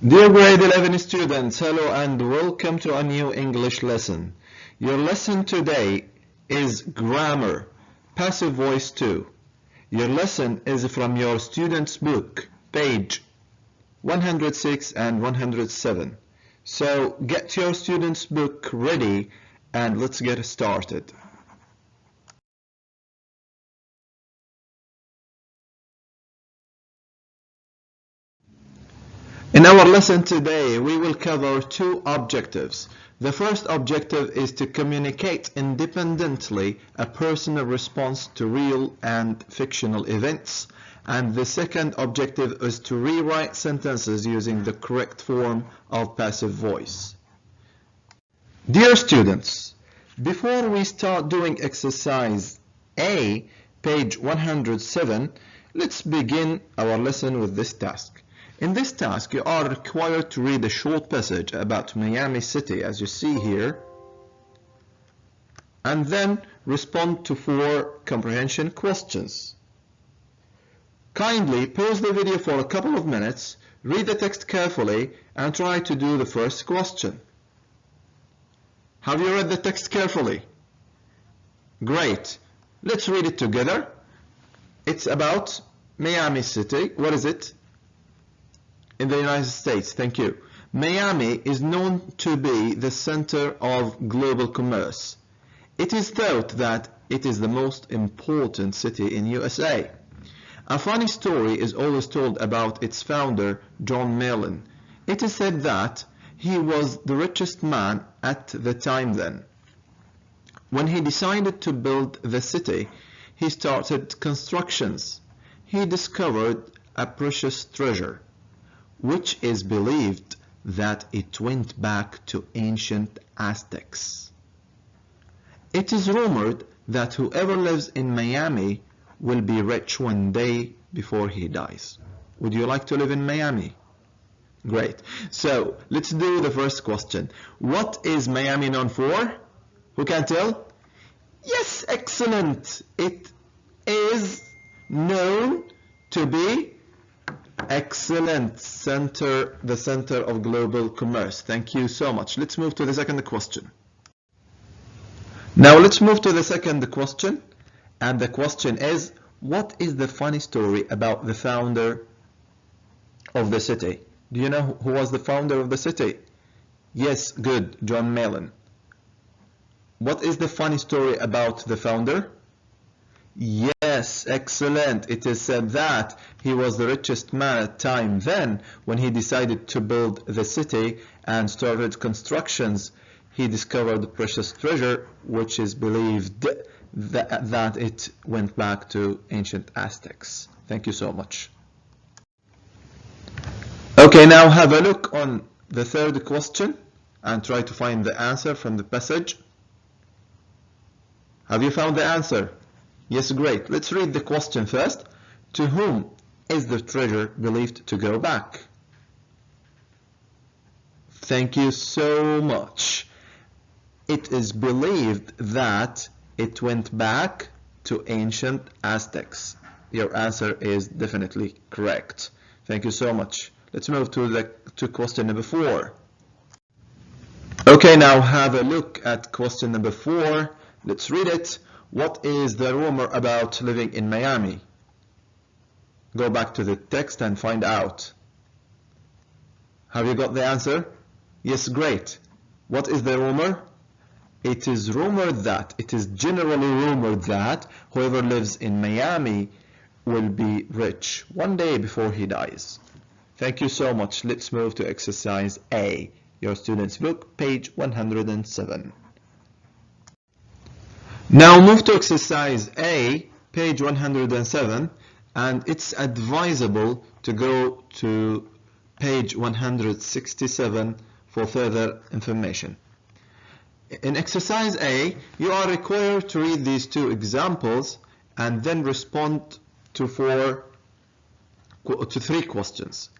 Dear grade 11 students, hello and welcome to a new English lesson. Your lesson today is Grammar, Passive Voice 2. Your lesson is from your student's book, page 106 and 107. So get your student's book ready and let's get started. In our lesson today, we will cover two objectives. The first objective is to communicate independently a personal response to real and fictional events. And the second objective is to rewrite sentences using the correct form of passive voice. Dear students, before we start doing exercise A, page 107, let's begin our lesson with this task. In this task, you are required to read a short passage about Miami City, as you see here, and then respond to 4 comprehension questions. Kindly pause the video for a couple of minutes, read the text carefully, and try to do the first question. Have you read the text carefully? Great. Let's read it together. It's about Miami City. What is it? In the United States. Thank you. Miami is known to be the center of global commerce. It is thought that it is the most important city in USA. A funny story is always told about its founder, John Mellon. It is said that he was the richest man at the time then. When he decided to build the city, he started constructions. He discovered a precious treasure, which is believed that it went back to ancient Aztecs. It is rumored that whoever lives in Miami will be rich one day before he dies. Would you like to live in Miami? Great. So let's do the first question. What is Miami known for? Who can tell? Yes, excellent. It is known to be excellent the center of global commerce. Thank you so much. Let's move to the second question. Now let's move to the second question. And the question is, what is the funny story about the founder of the city? Do you know who was the founder of the city? Yes, good, John Mellon. What is the funny story about the founder? Yes, excellent. It is said that he was the richest man at time then. When he decided to build the city and started constructions, he discovered the precious treasure, which is believed that it went back to ancient Aztecs. Thank you so much. Okay, now have a look on the third question and try to find the answer from the passage. Have you found the answer? Yes, great. Let's read the question first. To whom is the treasure believed to go back? Thank you so much. It is believed that it went back to ancient Aztecs. Your answer is definitely correct. Thank you so much. Let's move to question number 4. Okay, now have a look at question number 4. Let's read it. What is the rumor about living in Miami? Go back to the text and find out. Have you got the answer? Yes, great. What is the rumor? It is generally rumored that whoever lives in Miami will be rich one day before he dies. Thank you so much. Let's move to exercise A, your student's book, page 107. Now move to exercise A, page 107, and it's advisable to go to page 167 for further information. In exercise A, you are required to read these 2 examples and then respond to 3 questions.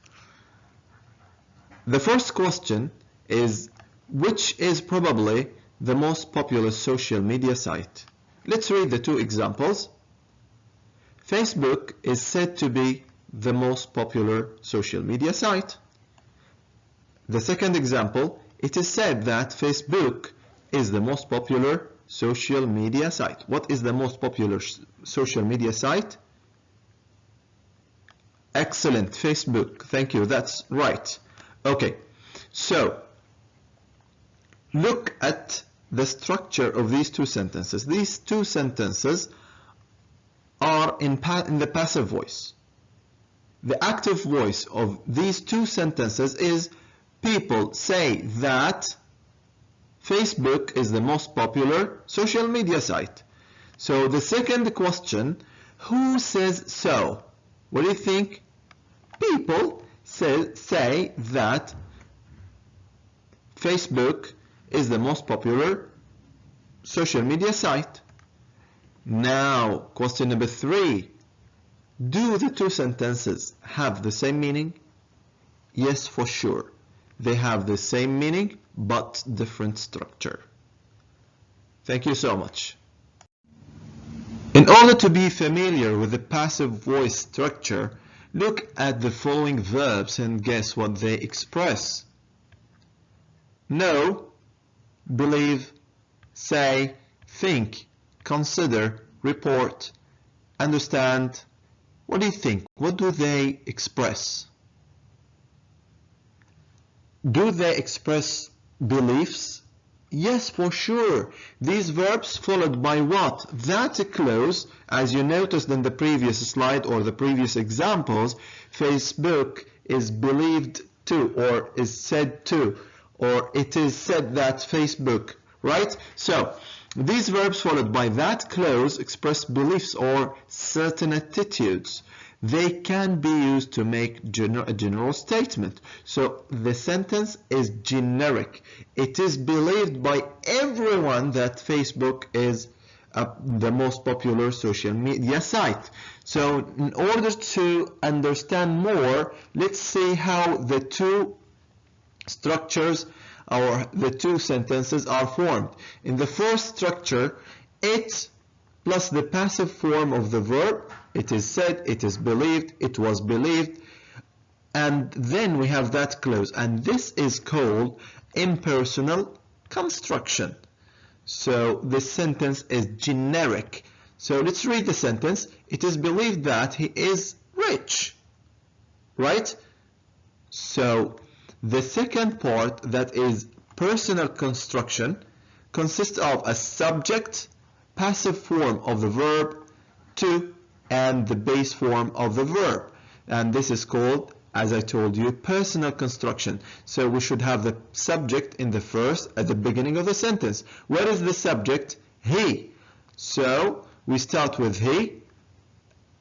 The first question is, which is probably the most popular social media site? Let's read the 2 examples. Facebook is said to be the most popular social media site. The second example, it is said that Facebook is the most popular social media site. What is the most popular social media site? Excellent, Facebook. Thank you. That's right. Okay, so look at the structure of these two sentences. These two sentences are in the passive voice. The active voice of these two sentences is people say that Facebook is the most popular social media site. So the second question, who says so? What do you think? People say that Facebook is the most popular social media site. Now, question number 3. Do the two sentences have the same meaning? Yes, for sure. They have the same meaning, but different structure. Thank you so much. In order to be familiar with the passive voice structure, look at the following verbs and guess what they express. Know, believe, say, think, consider, report, understand. What do you think? What do they express? Do they express beliefs? Yes, for sure. These verbs followed by what? That clause, as you noticed in the previous slide or the previous examples, Facebook is believed to, or is said to, or it is said that Facebook, right? So these verbs followed by that clause express beliefs or certain attitudes. They can be used to make a general statement. So the sentence is generic. It is believed by everyone that Facebook is the most popular social media site. So in order to understand more, let's see how the two structures or the two sentences are formed. In the first structure, it plus the passive form of the verb, it is said, it is believed, it was believed, and then we have that clause, and this is called impersonal construction. So the sentence is generic. So let's read the sentence. It is believed that he is rich, right? So the second part, that is personal construction, consists of a subject, passive form of the verb, to, and the base form of the verb. And this is called, as I told you, personal construction. So we should have the subject in the first, at the beginning of the sentence. Where is the subject? He. So we start with he,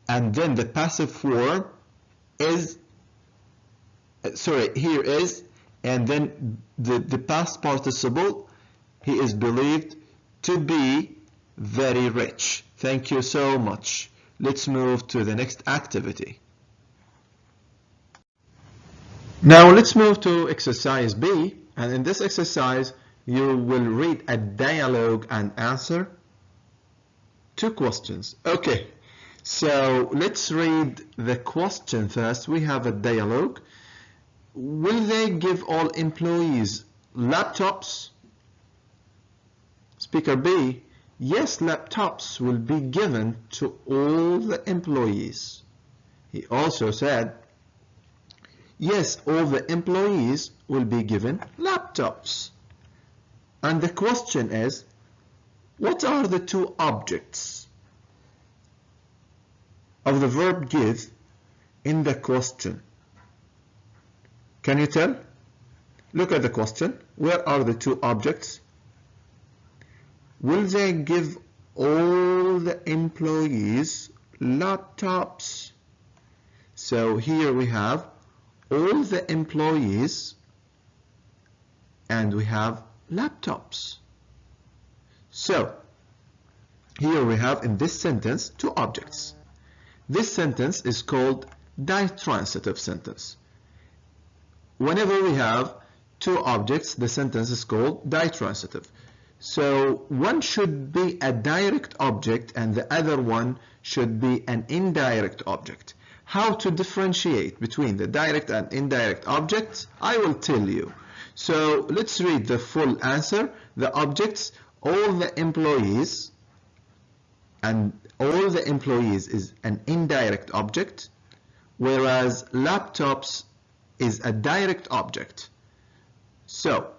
and then the passive form is, here is, and then the past participle, he is believed to be very rich. Thank you so much. Let's move to the next activity. Now let's move to exercise B, and in this exercise you will read a dialogue and answer 2 questions. Okay, so let's read the question first. We have a dialogue. Will they give all employees laptops? Speaker B: yes, laptops will be given to all the employees. He also said, yes, all the employees will be given laptops. And the question is, what are the 2 objects of the verb give in the question? Can you tell? Look at the question. Where are the 2 objects? Will they give all the employees laptops? So here we have all the employees and we have laptops. So here we have in this sentence 2 objects. This sentence is called ditransitive sentence. Whenever we have 2 objects, the sentence is called ditransitive. So one should be a direct object and the other one should be an indirect object. How to differentiate between the direct and indirect objects? I will tell you. So let's read the full answer. The objects, all the employees, and all the employees is an indirect object, whereas laptops is a direct object. So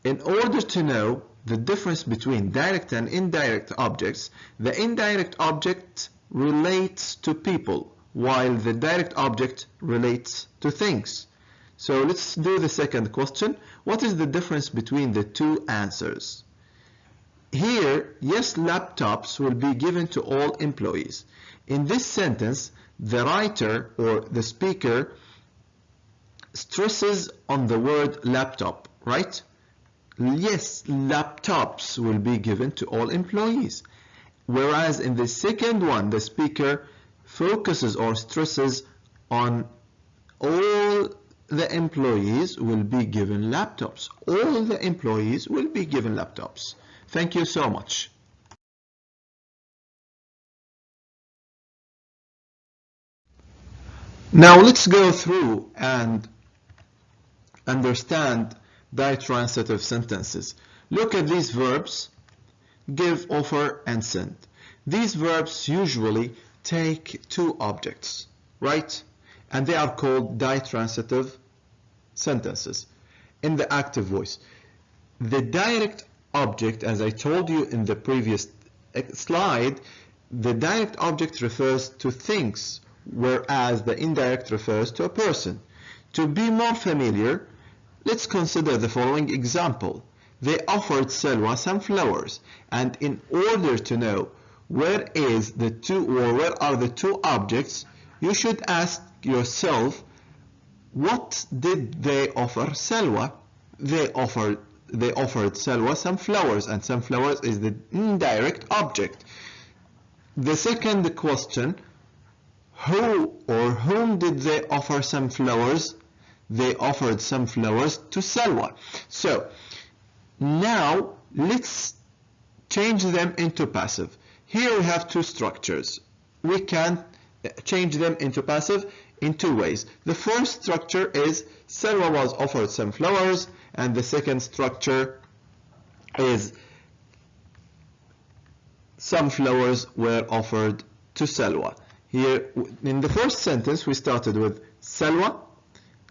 in order to know the difference between direct and indirect objects, the indirect object relates to people, while the direct object relates to things. So let's do the second question. What is the difference between the two answers? Here, yes, laptops will be given to all employees. In this sentence, the writer or the speaker stresses on the word laptop, right? Yes, laptops will be given to all employees. Whereas in the second one, the speaker focuses or stresses on all the employees will be given laptops. All the employees will be given laptops. Thank you so much. Now let's go through and understand ditransitive sentences. Look at these verbs: give, offer, and send. These verbs usually take two objects, right? And they are called ditransitive sentences in the active voice. The direct object, as I told you in the previous slide, the direct object refers to things, whereas the indirect refers to a person. To be more familiar, let's consider the following example. They offered Selwa some flowers, and in order to know where are the two objects, you should ask yourself, what did they offer Selwa? They offered Selwa some flowers, and some flowers is the indirect object. The second question, who or whom did they offer some flowers? They offered some flowers to Selwa. So now let's change them into passive. Here we have two structures. We can change them into passive in two ways. The first structure is Selwa was offered some flowers, and the second structure is some flowers were offered to Selwa. Here in the first sentence we started with Selwa,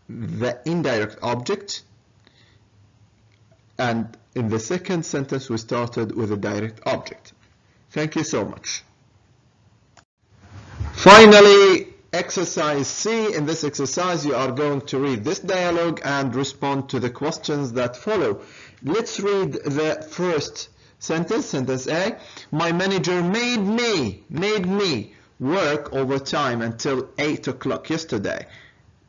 the indirect object, and in the second sentence we started with a direct object. Thank you so much. Finally, exercise C. In this exercise you are going to read this dialogue and respond to the questions that follow. Let's read the first sentence, sentence A. My manager made me work overtime until 8 o'clock yesterday.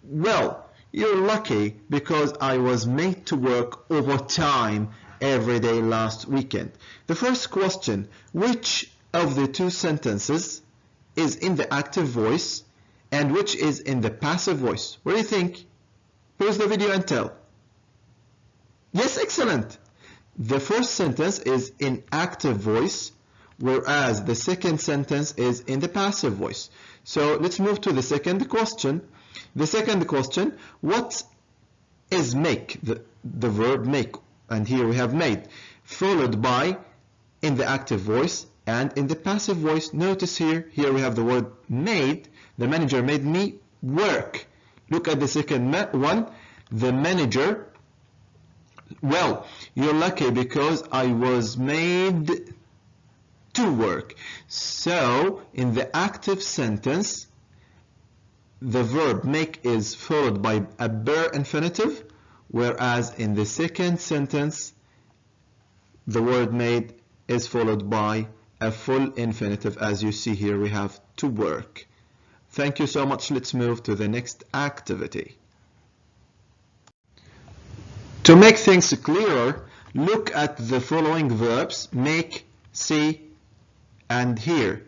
Well, you're lucky because I was made to work overtime every day last weekend. The first question, which of the two sentences is in the active voice and which is in the passive voice? What do you think? Pause the video and tell. Yes, excellent. The first sentence is in active voice, whereas the second sentence is in the passive voice. So let's move to the second question. The second question, what is make? The verb make, and here we have made, followed by in the active voice and in the passive voice. Notice here we have the word made. The manager made me work. Look at the second one, the manager. Well, you're lucky because I was made to work. So in the active sentence, the verb make is followed by a bare infinitive, whereas in the second sentence, the word made is followed by a full infinitive. As you see here, we have to work. Thank you so much. Let's move to the next activity. To make things clearer, look at the following verbs: make, see, and hear.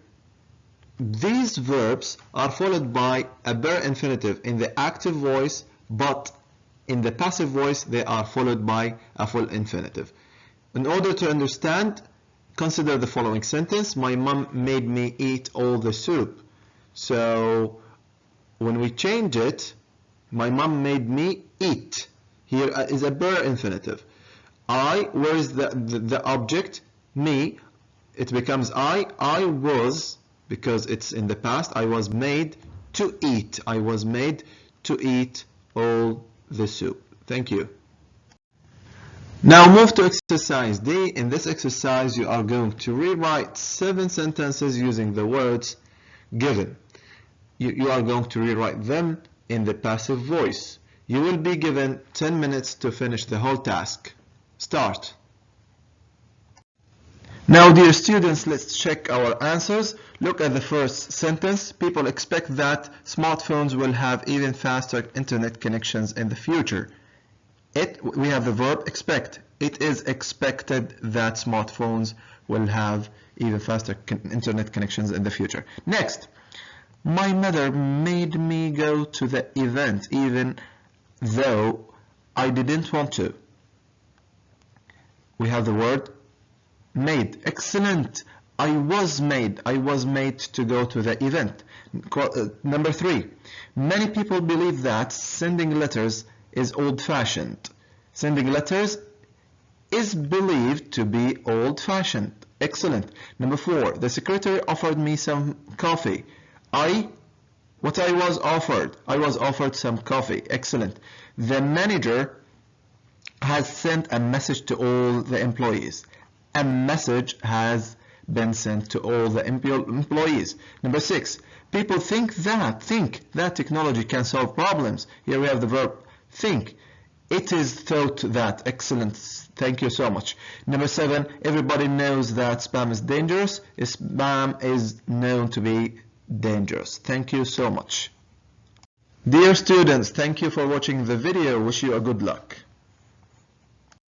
These verbs are followed by a bare infinitive in the active voice, but in the passive voice they are followed by a full infinitive. In order to understand, consider the following sentence: my mom made me eat all the soup. So when we change it, my mom made me eat. Here is a bare infinitive. Where is the object? Me. It becomes I was, because it's in the past, I was made to eat. I was made to eat all the soup. Thank you. Now move to exercise D. In this exercise, you are going to rewrite 7 sentences using the words given. You are going to rewrite them in the passive voice. You will be given 10 minutes to finish the whole task. Start. Now, dear students, let's check our answers. Look at the first sentence. People expect that smartphones will have even faster internet connections in the future. We have the verb expect. It is expected that smartphones will have even faster internet connections in the future. Next, my mother made me go to the event even though I didn't want to. We have the word made. Excellent. I was made to go to the event. Number 3, many people believe that sending letters is old-fashioned. Sending letters is believed to be old-fashioned. Excellent. Number 4, the secretary offered me some coffee. I was offered some coffee. Excellent. The manager has sent a message to all the employees. A message has been sent to all the employees. Number 6, people think that technology can solve problems. Here we have the verb think. It is thought that. Excellent. Thank you so much. Number 7, everybody knows that spam is dangerous. Spam is known to be dangerous. Thank you so much. Dear students, thank you for watching the video. Wish you a good luck.